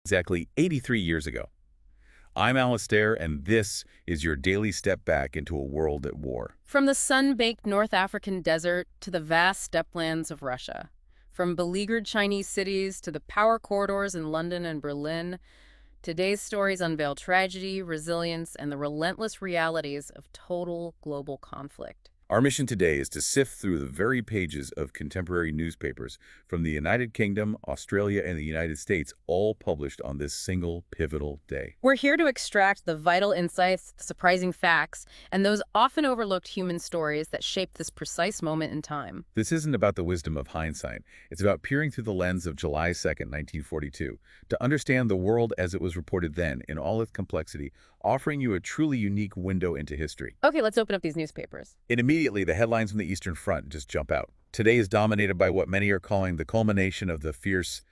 Exactly 83 years ago. I'm Alistair, and this is your daily step back into a world at war. From the sun-baked North African desert to the vast steppelands of Russia, from beleaguered Chinese cities to the power corridors in London and Berlin, today's stories unveil tragedy, resilience, and the relentless realities of total global conflict. Our mission today is to sift through the very pages of contemporary newspapers from the United Kingdom, Australia, and the United States, all published on this single pivotal day. We're here to extract the vital insights, the surprising facts, and those often overlooked human stories that shaped this precise moment in time. This isn't about the wisdom of hindsight. It's about peering through the lens of July 2nd, 1942, to understand the world as it was reported then, in all its complexity, offering you a truly unique window into history. Okay, let's open up these newspapers. And immediately, the headlines from the Eastern Front just jump out. Today is dominated by what many are calling the culmination of the fierce,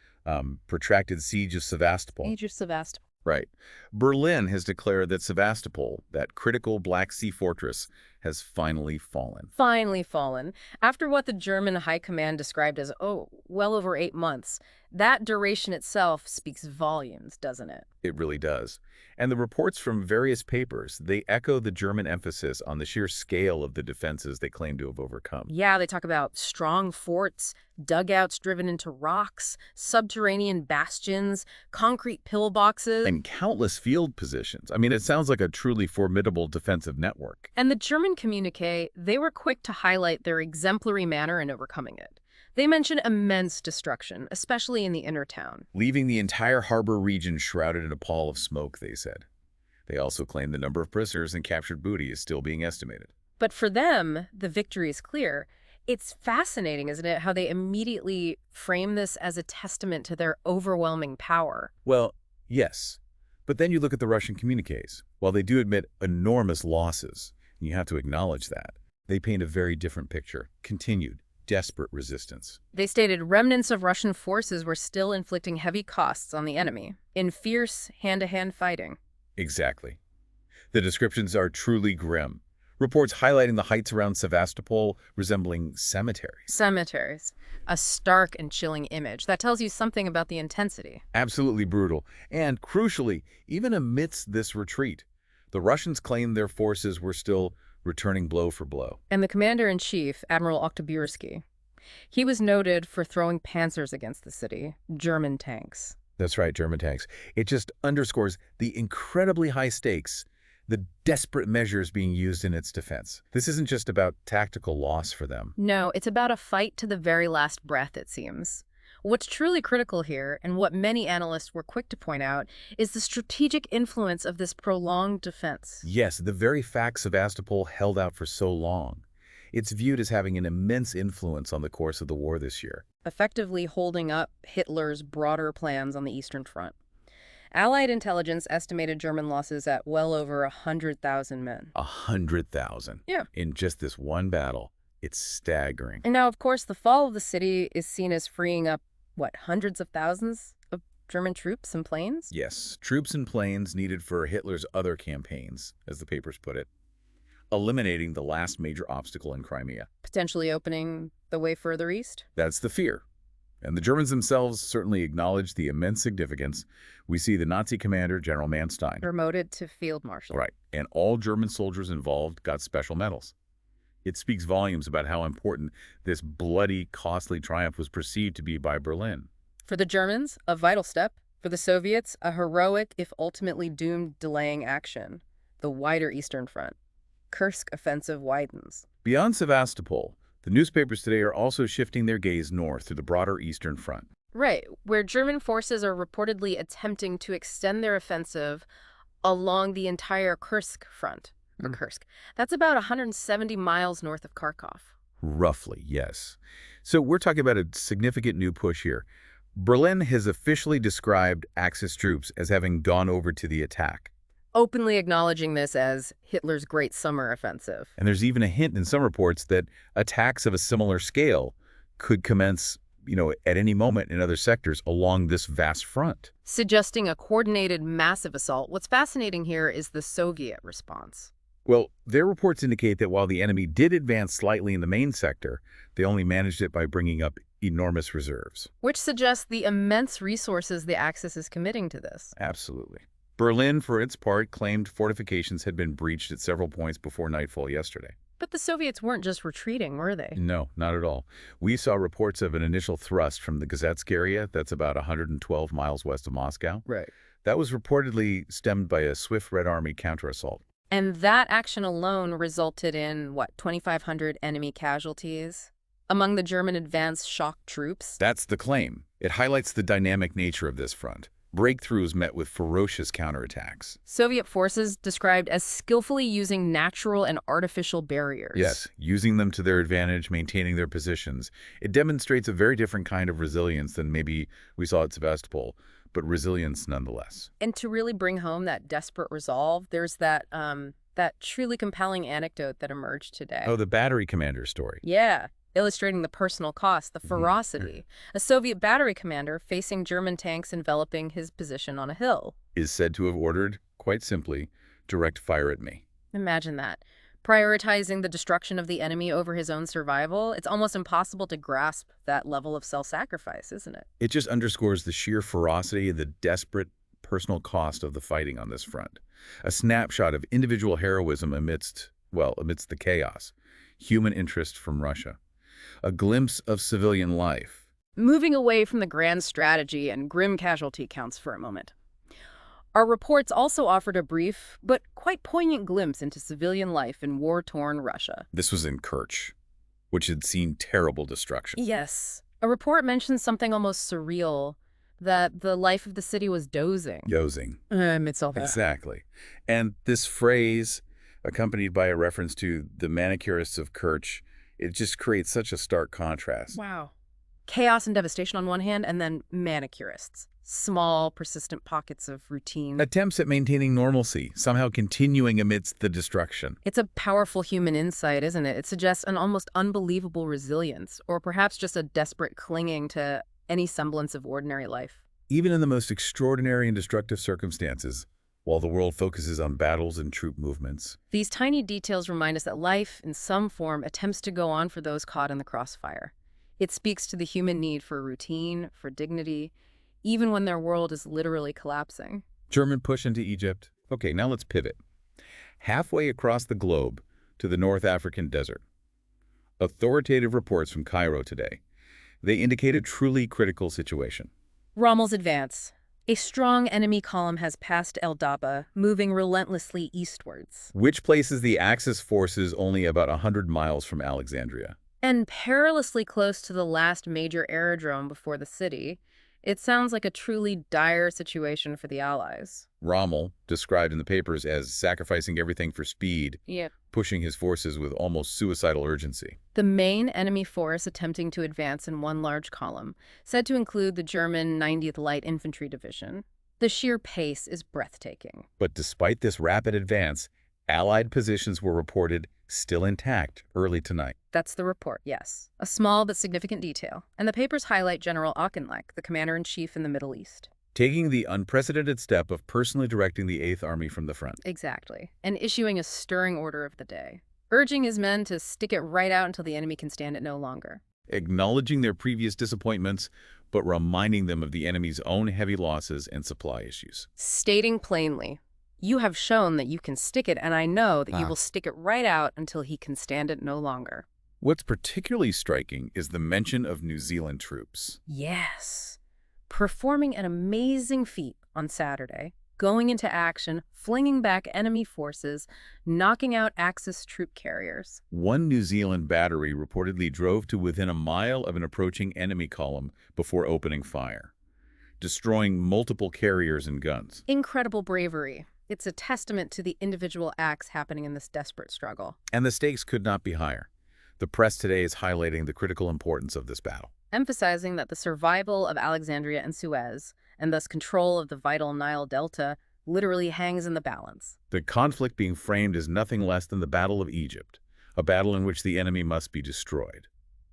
protracted siege of Sevastopol. Age of Sevastopol. Right. Berlin has declared that Sevastopol, that critical Black Sea fortress, has finally fallen. Finally fallen. After what the German High Command described as, well over 8 months, that duration itself speaks volumes, doesn't it? It really does. And the reports from various papers, they echo the German emphasis on the sheer scale of the defenses they claim to have overcome. Yeah, they talk about strong forts, dugouts driven into rocks, subterranean bastions, concrete pillboxes. And countless field positions. I mean, it sounds like a truly formidable defensive network. And the German communique, they were quick to highlight their exemplary manner in overcoming it. They mention immense destruction, especially in the inner town. Leaving the entire harbor region shrouded in a pall of smoke, they said. They also claim the number of prisoners and captured booty is still being estimated. But for them, the victory is clear. It's fascinating, isn't it, how they immediately frame this as a testament to their overwhelming power. Well, yes. But then you look at the Russian communiques. While they do admit enormous losses, and you have to acknowledge that, they paint a very different picture. Continued, desperate resistance. They stated remnants of Russian forces were still inflicting heavy costs on the enemy in fierce hand-to-hand fighting. Exactly. The descriptions are truly grim. Reports highlighting the heights around Sevastopol resembling cemeteries. Cemeteries. A stark and chilling image that tells you something about the intensity. Absolutely brutal. And crucially, even amidst this retreat, the Russians claimed their forces were still returning blow for blow. And the commander-in-chief, Admiral Oktyabrsky, he was noted for throwing panzers against the city, German tanks. That's right, German tanks. It just underscores the incredibly high stakes, the desperate measures being used in its defense. This isn't just about tactical loss for them. No, it's about a fight to the very last breath, it seems. What's truly critical here, and what many analysts were quick to point out, is the strategic influence of this prolonged defense. Yes, the very fact Sevastopol held out for so long. It's viewed as having an immense influence on the course of the war this year. Effectively holding up Hitler's broader plans on the Eastern Front. Allied intelligence estimated German losses at well over 100,000 men. 100,000. Yeah. In just this one battle. It's staggering. And now, of course, the fall of the city is seen as freeing up, hundreds of thousands of German troops and planes? Yes, troops and planes needed for Hitler's other campaigns, as the papers put it, eliminating the last major obstacle in Crimea. Potentially opening the way further east? That's the fear. And the Germans themselves certainly acknowledge the immense significance. We see the Nazi commander, General Manstein. Promoted to field marshal. Right. And all German soldiers involved got special medals. It speaks volumes about how important this bloody, costly triumph was perceived to be by Berlin. For the Germans, a vital step. For the Soviets, a heroic, if ultimately doomed, delaying action. The wider Eastern Front. Kursk offensive widens. Beyond Sevastopol, the newspapers today are also shifting their gaze north to the broader Eastern Front. Right, where German forces are reportedly attempting to extend their offensive along the entire Kursk front. Kursk. That's about 170 miles north of Kharkov. Roughly, yes. So we're talking about a significant new push here. Berlin has officially described Axis troops as having gone over to the attack. Openly acknowledging this as Hitler's Great Summer Offensive. And there's even a hint in some reports that attacks of a similar scale could commence, at any moment in other sectors along this vast front. Suggesting a coordinated massive assault. What's fascinating here is the Soviet response. Well, their reports indicate that while the enemy did advance slightly in the main sector, they only managed it by bringing up enormous reserves. Which suggests the immense resources the Axis is committing to this. Absolutely. Berlin, for its part, claimed fortifications had been breached at several points before nightfall yesterday. But the Soviets weren't just retreating, were they? No, not at all. We saw reports of an initial thrust from the Gazetsk area, that's about 112 miles west of Moscow. Right. That was reportedly stemmed by a swift Red Army counterassault. And that action alone resulted in, what, 2,500 enemy casualties? Among the German advance shock troops? That's the claim. It highlights the dynamic nature of this front. Breakthroughs met with ferocious counterattacks. Soviet forces described as skillfully using natural and artificial barriers. Yes, using them to their advantage, maintaining their positions. It demonstrates a very different kind of resilience than maybe we saw at Sevastopol, but resilience nonetheless. And to really bring home that desperate resolve, there's that truly compelling anecdote that emerged today. Oh, the battery commander story. Yeah, illustrating the personal cost, the ferocity. A Soviet battery commander facing German tanks enveloping his position on a hill. Is said to have ordered, quite simply, direct fire at me. Imagine that. Prioritizing the destruction of the enemy over his own survival. It's almost impossible to grasp that level of self-sacrifice, isn't it? It just underscores the sheer ferocity and the desperate personal cost of the fighting on this front. A snapshot of individual heroism amidst the chaos. Human interest from Russia. A glimpse of civilian life. Moving away from the grand strategy and grim casualty counts for a moment. Our reports also offered a brief, but quite poignant glimpse into civilian life in war-torn Russia. This was in Kerch, which had seen terrible destruction. Yes. A report mentioned something almost surreal, that the life of the city was dozing. Dozing. Amidst all that. Exactly. And this phrase, accompanied by a reference to the manicurists of Kerch, it just creates such a stark contrast. Wow. Chaos and devastation on one hand, and then manicurists. Small, persistent pockets of routine. Attempts at maintaining normalcy, somehow continuing amidst the destruction. It's a powerful human insight, isn't it? It suggests an almost unbelievable resilience, or perhaps just a desperate clinging to any semblance of ordinary life. Even in the most extraordinary and destructive circumstances, while the world focuses on battles and troop movements. These tiny details remind us that life, in some form, attempts to go on for those caught in the crossfire. It speaks to the human need for routine, for dignity, even when their world is literally collapsing. German push into Egypt. Okay, now let's pivot. Halfway across the globe to the North African desert. Authoritative reports from Cairo today. They indicate a truly critical situation. Rommel's advance. A strong enemy column has passed El Daba, moving relentlessly eastwards. Which places the Axis forces only about 100 miles from Alexandria. And perilously close to the last major aerodrome before the city. It sounds like a truly dire situation for the Allies. Rommel, described in the papers as sacrificing everything for speed, Yeah. pushing his forces with almost suicidal urgency. The main enemy force attempting to advance in one large column, said to include the German 90th Light Infantry Division. The sheer pace is breathtaking. But despite this rapid advance, Allied positions were reported still intact early tonight. That's the report, yes. A small but significant detail. And the papers highlight General Auchinleck, the commander-in-chief in the Middle East. Taking the unprecedented step of personally directing the 8th Army from the front. Exactly. And issuing a stirring order of the day, urging his men to stick it right out until the enemy can stand it no longer. Acknowledging their previous disappointments, but reminding them of the enemy's own heavy losses and supply issues. Stating plainly, you have shown that you can stick it, and I know that you will stick it right out until he can stand it no longer. What's particularly striking is the mention of New Zealand troops. Yes. Performing an amazing feat on Saturday, going into action, flinging back enemy forces, knocking out Axis troop carriers. One New Zealand battery reportedly drove to within a mile of an approaching enemy column before opening fire, destroying multiple carriers and guns. Incredible bravery. It's a testament to the individual acts happening in this desperate struggle. And the stakes could not be higher. The press today is highlighting the critical importance of this battle, emphasizing that the survival of Alexandria and Suez, and thus control of the vital Nile Delta, literally hangs in the balance. The conflict being framed as nothing less than the Battle of Egypt, a battle in which the enemy must be destroyed.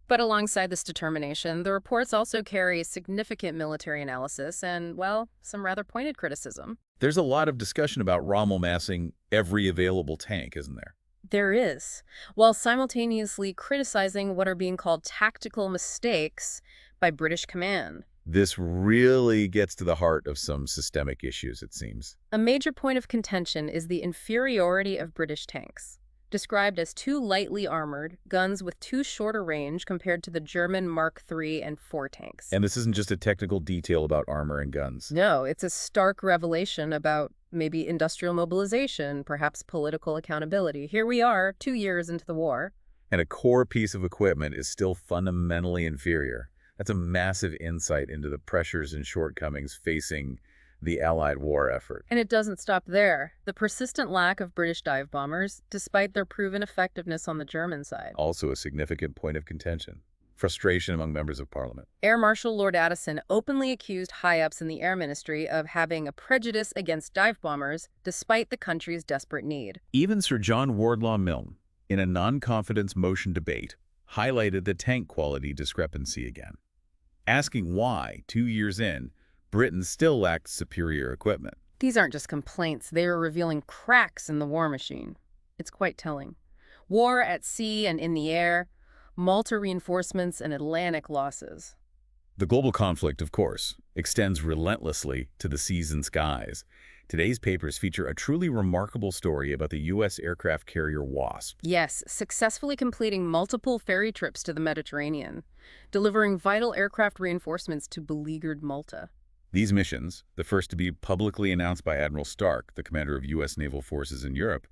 But alongside this determination, the reports also carry significant military analysis and, well, some rather pointed criticism. There's a lot of discussion about Rommel massing every available tank, isn't there? There is, while simultaneously criticizing what are being called tactical mistakes by British command. This really gets to the heart of some systemic issues, it seems. A major point of contention is the inferiority of British tanks, described as too lightly armored, guns with too short a range compared to the German Mark III and IV tanks. And this isn't just a technical detail about armor and guns. No, it's a stark revelation about maybe industrial mobilization, perhaps political accountability. Here we are, 2 years into the war. And a core piece of equipment is still fundamentally inferior. That's a massive insight into the pressures and shortcomings facing the Allied war effort. And it doesn't stop there. The persistent lack of British dive bombers, despite their proven effectiveness on the German side. Also a significant point of contention. Frustration among members of Parliament. Air Marshal Lord Addison openly accused high-ups in the Air Ministry of having a prejudice against dive bombers, despite the country's desperate need. Even Sir John Wardlaw Milne, in a non-confidence motion debate, highlighted the tank quality discrepancy again, asking why, 2 years in, Britain still lacked superior equipment. These aren't just complaints, they are revealing cracks in the war machine. It's quite telling. War at sea and in the air, Malta reinforcements and Atlantic losses. The global conflict, of course, extends relentlessly to the seas and skies. Today's papers feature a truly remarkable story about the U.S. aircraft carrier Wasp. Yes, successfully completing multiple ferry trips to the Mediterranean, delivering vital aircraft reinforcements to beleaguered Malta. These missions, the first to be publicly announced by Admiral Stark, the commander of U.S. naval forces in Europe,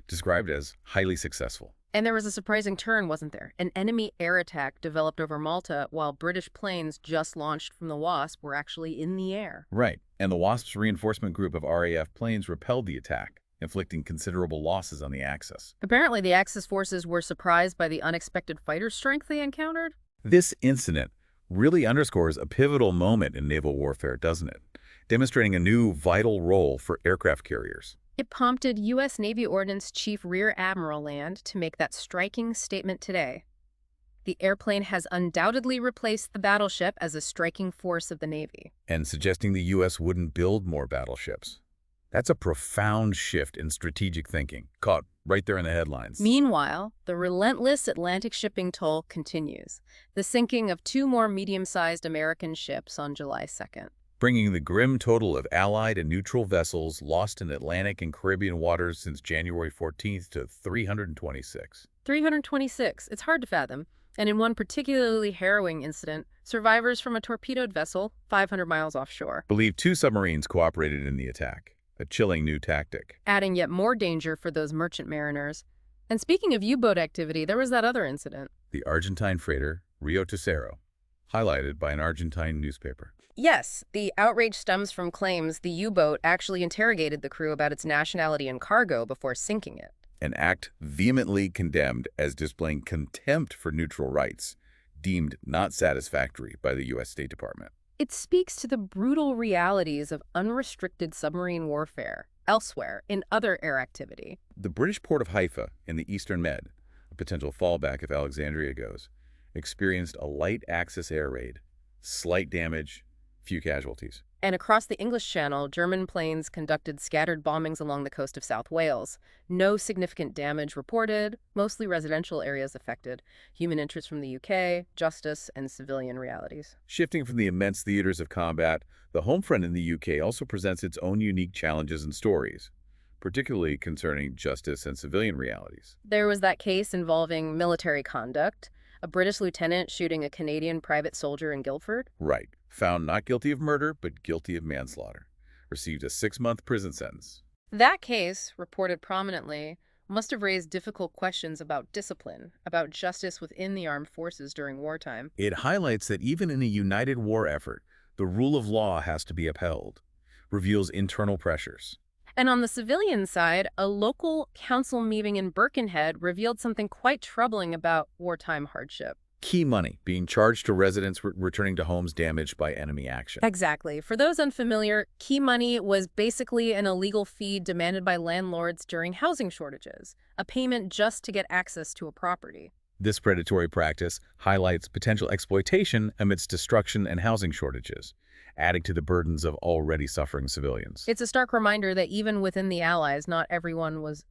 described as highly successful. And there was a surprising turn, wasn't there? An enemy air attack developed over Malta while British planes just launched from the Wasp were actually in the air. Right, and the Wasp's reinforcement group of RAF planes repelled the attack, inflicting considerable losses on the Axis. Apparently, the Axis forces were surprised by the unexpected fighter strength they encountered. This incident really underscores a pivotal moment in naval warfare, doesn't it? Demonstrating a new vital role for aircraft carriers. It prompted U.S. Navy Ordnance Chief Rear Admiral Land to make that striking statement today. The airplane has undoubtedly replaced the battleship as a striking force of the Navy. And suggesting the U.S. wouldn't build more battleships. That's a profound shift in strategic thinking, caught right there in the headlines. Meanwhile, the relentless Atlantic shipping toll continues, the sinking of 2 more medium-sized American ships on July 2nd. Bringing the grim total of Allied and neutral vessels lost in Atlantic and Caribbean waters since January 14th to 326. 326. It's hard to fathom. And in one particularly harrowing incident, survivors from a torpedoed vessel 500 miles offshore Believe 2 submarines cooperated in the attack, a chilling new tactic. adding yet more danger for those merchant mariners. And speaking of U-boat activity, there was that other incident. The Argentine freighter Rio Tercero, highlighted by an Argentine newspaper. Yes, the outrage stems from claims the U-boat actually interrogated the crew about its nationality and cargo before sinking it. An act vehemently condemned as displaying contempt for neutral rights, deemed not satisfactory by the U.S. State Department. It speaks to the brutal realities of unrestricted submarine warfare elsewhere in other air activity. The British port of Haifa in the Eastern Med, a potential fallback if Alexandria goes, experienced a light Axis air raid, slight damage, few casualties. And across the English Channel, German planes conducted scattered bombings along the coast of South Wales. No significant damage reported, mostly residential areas affected, human interest from the UK, justice, and civilian realities. Shifting from the immense theaters of combat, the home front in the UK also presents its own unique challenges and stories, particularly concerning justice and civilian realities. There was that case involving military conduct, a British lieutenant shooting a Canadian private soldier in Guildford. Right. Found not guilty of murder, but guilty of manslaughter. Received a 6-month prison sentence. That case, reported prominently, must have raised difficult questions about discipline, about justice within the armed forces during wartime. It highlights that even in a united war effort, the rule of law has to be upheld. Reveals internal pressures. And on the civilian side, a local council meeting in Birkenhead revealed something quite troubling about wartime hardship. Key money being charged to residents returning to homes damaged by enemy action. Exactly. For those unfamiliar, key money was basically an illegal fee demanded by landlords during housing shortages, a payment just to get access to a property. This predatory practice highlights potential exploitation amidst destruction and housing shortages, adding to the burdens of already suffering civilians. It's a stark reminder that even within the Allies, not everyone was,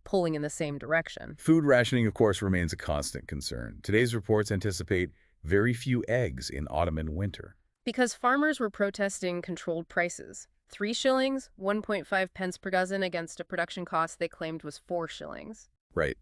pulling in the same direction. Food rationing, of course, remains a constant concern. Today's reports anticipate very few eggs in autumn and winter. Because farmers were protesting controlled prices. 3 shillings, 1.5 pence per dozen against a production cost they claimed was 4 shillings. Right.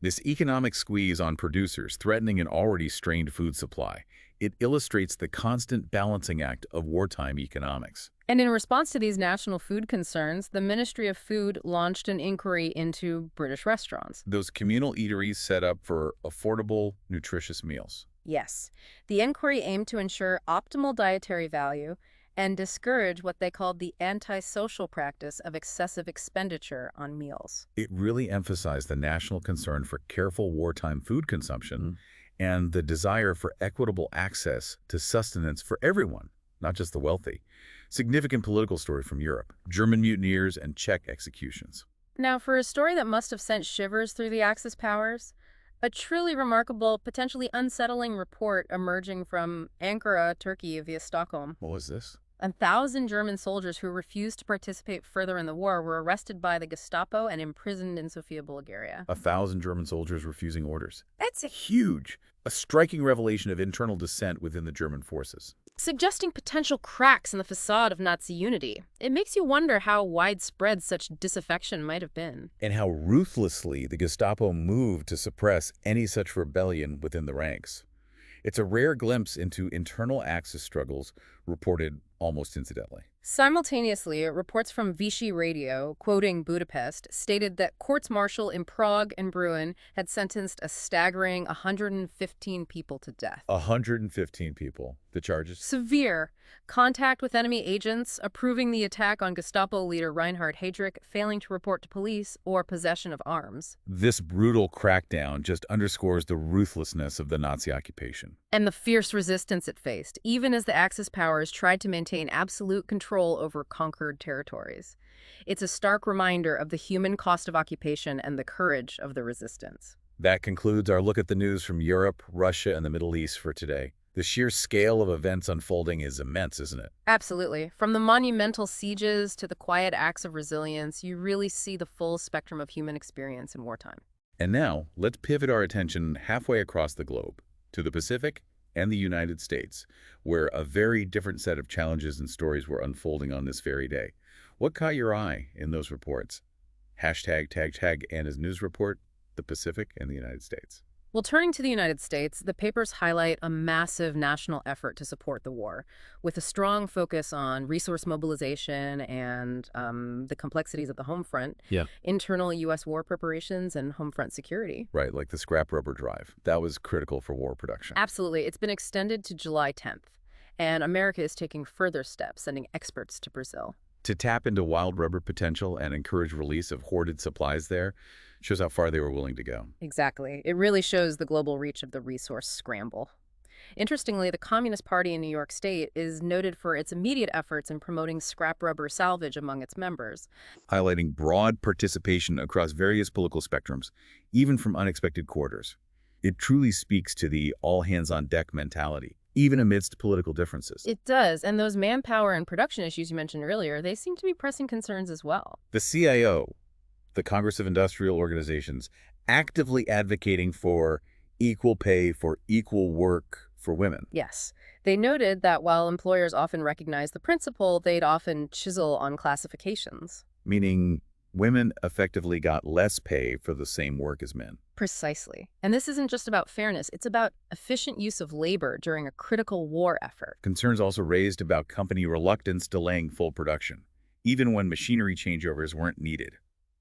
This economic squeeze on producers threatening an already strained food supply. It illustrates the constant balancing act of wartime economics. And in response to these national food concerns, the Ministry of Food launched an inquiry into British restaurants. Those communal eateries set up for affordable, nutritious meals. Yes, the inquiry aimed to ensure optimal dietary value and discourage what they called the antisocial practice of excessive expenditure on meals. It really emphasized the national concern for careful wartime food consumption and the desire for equitable access to sustenance for everyone, not just the wealthy. Significant political story from Europe: German mutineers and Czech executions. Now, for a story that must have sent shivers through the Axis powers, a truly remarkable, potentially unsettling report emerging from Ankara, Turkey, via Stockholm. What was this? 1,000 German soldiers who refused to participate further in the war were arrested by the Gestapo and imprisoned in Sofia, Bulgaria. 1,000 German soldiers refusing orders. That's Huge. A striking revelation of internal dissent within the German forces. suggesting potential cracks in the facade of Nazi unity. It makes you wonder how widespread such disaffection might have been. And how ruthlessly the Gestapo moved to suppress any such rebellion within the ranks. It's a rare glimpse into internal Axis struggles reported almost incidentally. Simultaneously, reports from Vichy Radio, quoting Budapest, stated that courts-martial in Prague and Brünn had sentenced a staggering 115 people to death. 115 people. The charges? Severe. Contact with enemy agents, approving the attack on Gestapo leader Reinhard Heydrich, failing to report to police, or possession of arms. This brutal crackdown just underscores the ruthlessness of the Nazi occupation. And the fierce resistance it faced, even as the Axis powers tried to maintain absolute control over conquered territories. It's a stark reminder of the human cost of occupation and the courage of the resistance. That concludes our look at the news from Europe, Russia, and the Middle East for today. The sheer scale of events unfolding is immense, isn't it? Absolutely. From the monumental sieges to the quiet acts of resilience, you really see the full spectrum of human experience in wartime. And now, let's pivot our attention halfway across the globe, to the Pacific and the United States, where a very different set of challenges and stories were unfolding on this very day. What caught your eye in those reports? #tag Anna's news report, the Pacific and the United States. Well, turning to the United States, the papers highlight a massive national effort to support the war, with a strong focus on resource mobilization and the complexities of the home front, internal U.S. war preparations, and home front security. Right, like the scrap rubber drive. That was critical for war production. Absolutely. It's been extended to July 10th, and America is taking further steps, sending experts to Brazil. To tap into wild rubber potential and encourage release of hoarded supplies there shows how far they were willing to go. Exactly. It really shows the global reach of the resource scramble. Interestingly, the Communist Party in New York State is noted for its immediate efforts in promoting scrap rubber salvage among its members. Highlighting broad participation across various political spectrums, even from unexpected quarters. It truly speaks to the all-hands-on-deck mentality, even amidst political differences. It does, and those manpower and production issues you mentioned earlier, they seem to be pressing concerns as well. The CIO, the Congress of Industrial Organizations, actively advocating for equal pay for equal work for women. Yes. They noted that while employers often recognize the principle, they'd often chisel on classifications. Meaning women effectively got less pay for the same work as men. Precisely. And this isn't just about fairness, it's about efficient use of labor during a critical war effort. Concerns also raised about company reluctance delaying full production, even when machinery changeovers weren't needed.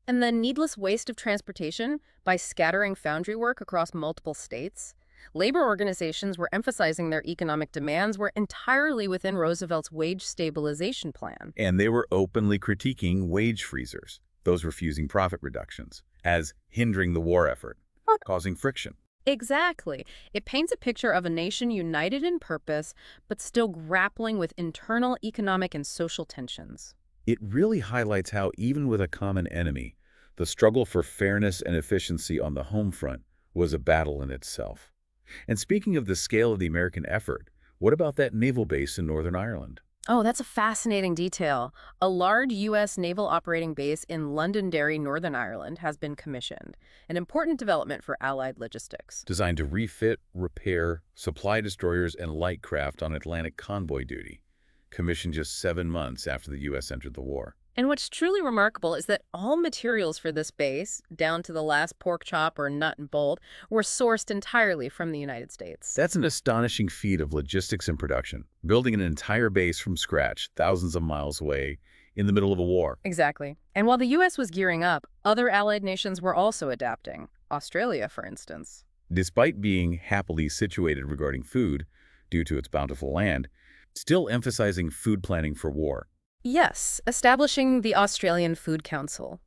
And the needless waste of transportation by scattering foundry work across multiple states. Labor organizations were emphasizing their economic demands were entirely within Roosevelt's wage stabilization plan. And they were openly critiquing wage freezers, those refusing profit reductions, as hindering the war effort, causing friction. Exactly. It paints a picture of a nation united in purpose, but still grappling with internal economic and social tensions. It really highlights how, even with a common enemy, the struggle for fairness and efficiency on the home front was a battle in itself. And speaking of the scale of the American effort, what about that naval base in Northern Ireland? Oh, that's a fascinating detail. A large U.S. naval operating base in Londonderry, Northern Ireland, has been commissioned, an important development for Allied logistics. Designed to refit, repair, supply destroyers and light craft on Atlantic convoy duty. Commissioned just 7 months after the U.S. entered the war. And what's truly remarkable is that all materials for this base, down to the last pork chop or nut and bolt, were sourced entirely from the United States. That's an astonishing feat of logistics and production, building an entire base from scratch, thousands of miles away, in the middle of a war. Exactly. And while the U.S. was gearing up, other Allied nations were also adapting. Australia, for instance. Despite being happily situated regarding food, due to its bountiful land, still emphasizing food planning for war. Yes, establishing the Australian Food Council,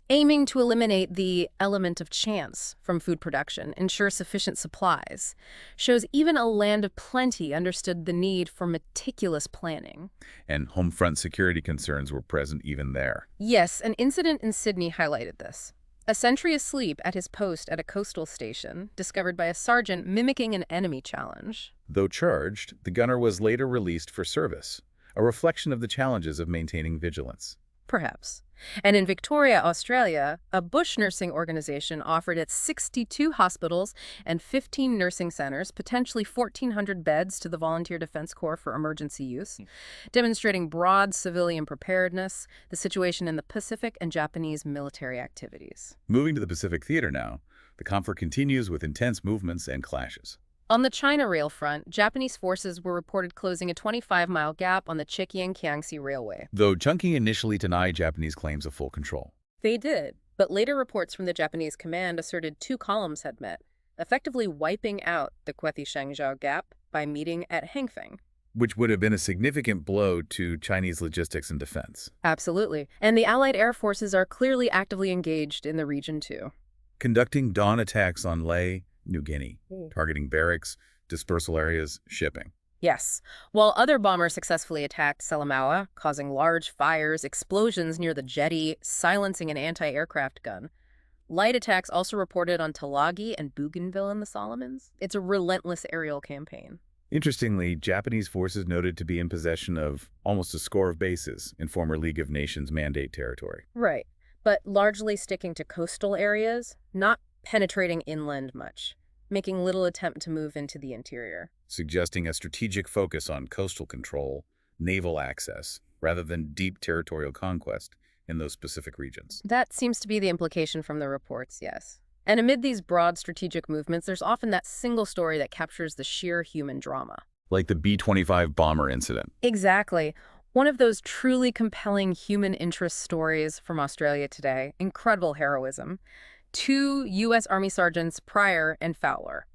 aiming to eliminate the element of chance from food production, ensure sufficient supplies, shows even a land of plenty understood the need for meticulous planning. And home front security concerns were present even there. Yes, an incident in Sydney highlighted this. A sentry asleep at his post at a coastal station, discovered by a sergeant mimicking an enemy challenge. Though charged, the gunner was later released for service, a reflection of the challenges of maintaining vigilance. Perhaps. And in Victoria, Australia, a bush nursing organization offered its 62 hospitals and 15 nursing centers, potentially 1,400 beds to the Volunteer Defense Corps for emergency use, demonstrating broad civilian preparedness, the situation in the Pacific, and Japanese military activities. Moving to the Pacific Theater now, the conflict continues with intense movements and clashes. On the China rail front, Japanese forces were reported closing a 25-mile gap on the Chekiang-Kiangsi Railway. Though Chungking initially denied Japanese claims of full control. They did, but later reports from the Japanese command asserted two columns had met, effectively wiping out the Quethi-Shangzhou Gap by meeting at Hangfeng. Which would have been a significant blow to Chinese logistics and defense. Absolutely. And the Allied air forces are clearly actively engaged in the region, too. Conducting dawn attacks on Lae, New Guinea, targeting barracks, dispersal areas, shipping. Yes. While other bombers successfully attacked Salamaua, causing large fires, explosions near the jetty, silencing an anti-aircraft gun. Light attacks also reported on Tulagi and Bougainville in the Solomons. It's a relentless aerial campaign. Interestingly, Japanese forces noted to be in possession of almost a score of bases in former League of Nations mandate territory. Right. But largely sticking to coastal areas, not penetrating inland much, making little attempt to move into the interior. Suggesting a strategic focus on coastal control, naval access, rather than deep territorial conquest in those specific regions. That seems to be the implication from the reports, yes. And amid these broad strategic movements, there's often that single story that captures the sheer human drama. Like the B-25 bomber incident. Exactly. One of those truly compelling human interest stories from Australia today. Incredible heroism. Two U.S. Army sergeants, Pryor and Fowler.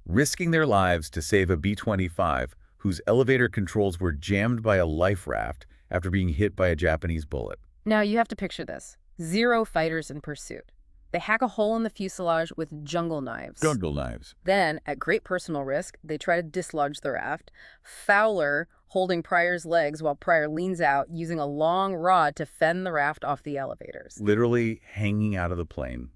Risking their lives to save a B-25 whose elevator controls were jammed by a life raft after being hit by a Japanese bullet. Now you have to picture this. 0 fighters in pursuit. They hack a hole in the fuselage with jungle knives. Jungle knives. Then, at great personal risk, they try to dislodge the raft. Fowler holding Pryor's legs while Pryor leans out, using a long rod to fend the raft off the elevators. Literally hanging out of the plane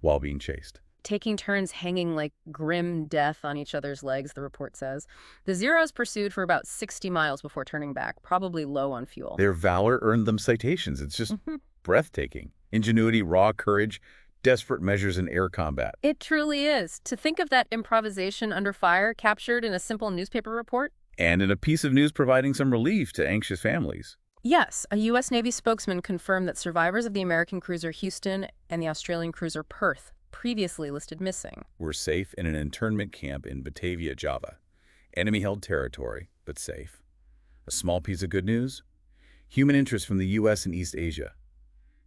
while being chased. Taking turns hanging like grim death on each other's legs, the report says. The Zeros pursued for about 60 miles before turning back, probably low on fuel. Their valor earned them citations. It's just breathtaking. Ingenuity, raw courage, desperate measures in air combat. It truly is. To think of that improvisation under fire captured in a simple newspaper report. And in a piece of news providing some relief to anxious families. Yes, a U.S. Navy spokesman confirmed that survivors of the American cruiser Houston and the Australian cruiser Perth, previously listed missing, were safe in an internment camp in Batavia, Java. Enemy-held territory, but safe. A small piece of good news? Human interest from the U.S. and East Asia.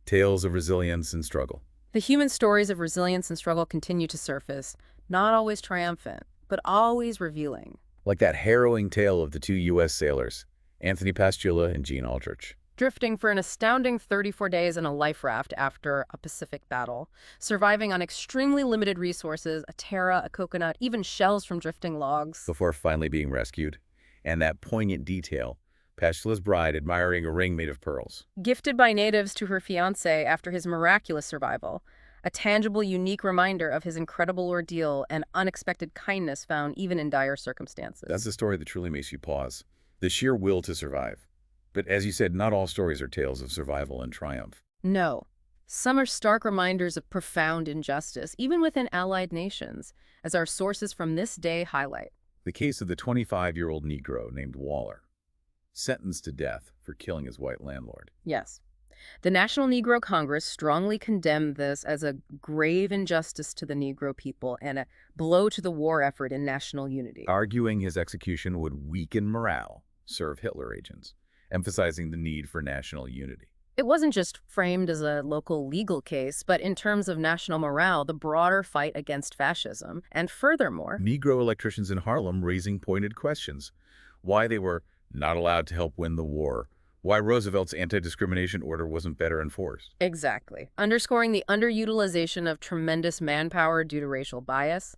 Tales of resilience and struggle. The human stories of resilience and struggle continue to surface, not always triumphant, but always revealing. Like that harrowing tale of the two U.S. sailors, Anthony Pastula and Gene Aldrich. Drifting for an astounding 34 days in a life raft after a Pacific battle, surviving on extremely limited resources, a tara, a coconut, even shells from drifting logs. Before finally being rescued. And that poignant detail, Pastula's bride admiring a ring made of pearls. Gifted by natives to her fiancé after his miraculous survival. A tangible, unique reminder of his incredible ordeal and unexpected kindness found even in dire circumstances. That's a story that truly makes you pause. The sheer will to survive. But as you said, not all stories are tales of survival and triumph. No. Some are stark reminders of profound injustice, even within allied nations, as our sources from this day highlight. The case of the 25-year-old Negro named Waller, sentenced to death for killing his white landlord. Yes. The National Negro Congress strongly condemned this as a grave injustice to the Negro people and a blow to the war effort in national unity. Arguing his execution would weaken morale, serve Hitler agents, emphasizing the need for national unity. It wasn't just framed as a local legal case, but in terms of national morale, the broader fight against fascism. And furthermore, Negro electricians in Harlem raising pointed questions. Why they were not allowed to help win the war. Why Roosevelt's anti-discrimination order wasn't better enforced. exactly, underscoring the underutilization of tremendous manpower due to racial bias,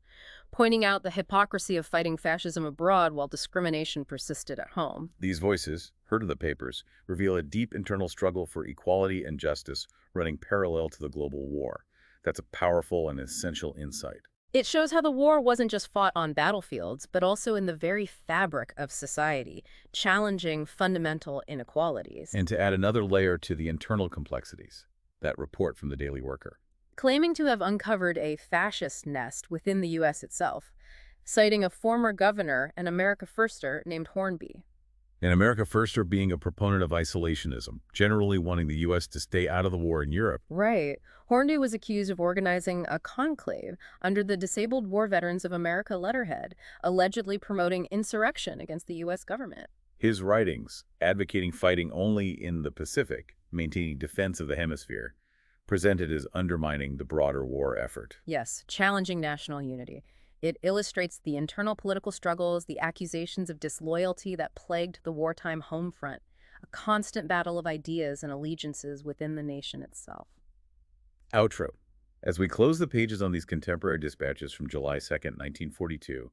pointing out the hypocrisy of fighting fascism abroad while discrimination persisted at home. These voices, heard in the papers, reveal a deep internal struggle for equality and justice running parallel to the global war. That's a powerful and essential insight. It shows how the war wasn't just fought on battlefields, but also in the very fabric of society, challenging fundamental inequalities. And to add another layer to the internal complexities, that report from the Daily Worker. Claiming to have uncovered a fascist nest within the U.S. itself, citing a former governor and America Firster named Hornby. And America Firster being a proponent of isolationism, generally wanting the U.S. to stay out of the war in Europe. Right. Hornby was accused of organizing a conclave under the Disabled War Veterans of America letterhead, allegedly promoting insurrection against the U.S. government. His writings, advocating fighting only in the Pacific, maintaining defense of the hemisphere, presented as undermining the broader war effort. Yes, challenging national unity. It illustrates the internal political struggles, the accusations of disloyalty that plagued the wartime home front, a constant battle of ideas and allegiances within the nation itself. Outro. As we close the pages on these contemporary dispatches from July 2nd, 1942,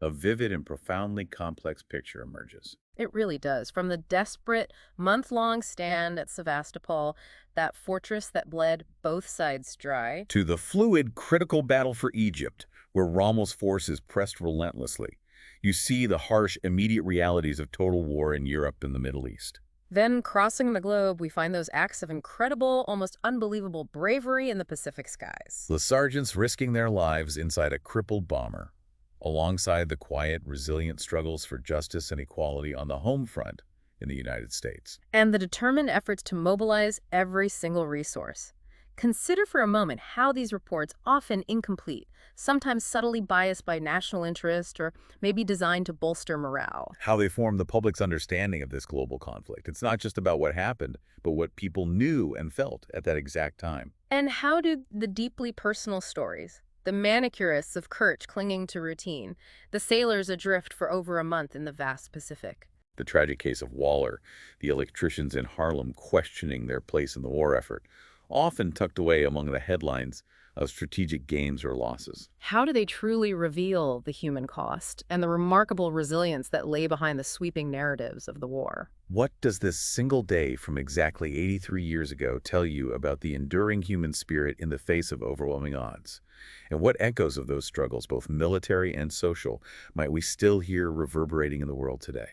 a vivid and profoundly complex picture emerges. It really does. From the desperate, month-long stand at Sevastopol, that fortress that bled both sides dry, To the fluid, critical battle for Egypt, where Rommel's forces pressed relentlessly, you see the harsh, immediate realities of total war in Europe and the Middle East. then crossing the globe, we find those acts of incredible, almost unbelievable bravery in the Pacific skies. The sergeants risking their lives inside a crippled bomber, alongside the quiet, resilient struggles for justice and equality on the home front in the United States. And the determined efforts to mobilize every single resource. Consider for a moment how these reports, often incomplete, sometimes subtly biased by national interest or maybe designed to bolster morale. How they form the public's understanding of this global conflict. It's not just about what happened, but what people knew and felt at that exact time. And how do the deeply personal stories, the manicurists of Kerch clinging to routine, the sailors adrift for over a month in the vast Pacific, The tragic case of Waller, the electricians in Harlem questioning their place in the war effort, often tucked away among the headlines of strategic gains or losses. how do they truly reveal the human cost and the remarkable resilience that lay behind the sweeping narratives of the war? What does this single day from exactly 83 years ago tell you about the enduring human spirit in the face of overwhelming odds? And what echoes of those struggles, both military and social, might we still hear reverberating in the world today?